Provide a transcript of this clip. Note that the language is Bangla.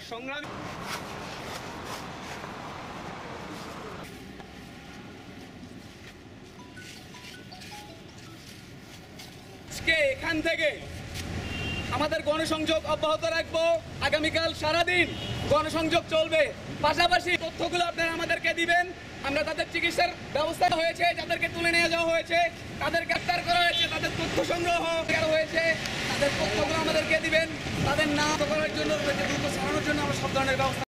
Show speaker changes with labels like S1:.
S1: সংগ্রামী এখান থেকে আমাদের গণসংযোগ অব্যাহত রাখবো। আগামীকাল সারাদিন গণসংযোগ চলবে। পাশাপাশি তথ্যগুলো আপনারা আমাদেরকে দিবেন। আমরা তাদের চিকিৎসার ব্যবস্থা হয়েছে, যাদেরকে তুলে নিয়ে যাওয়া হয়েছে, তাদের গ্রেফতার করা হয়েছে, তাদের তথ্য সংগ্রহ করা হয়েছে, তাদের তথ্যগুলো আমাদেরকে দিবেন। তাদের নাম করার জন্য, দ্রুত ছাড়ানোর জন্য আমরা সব ধরনের ব্যবস্থা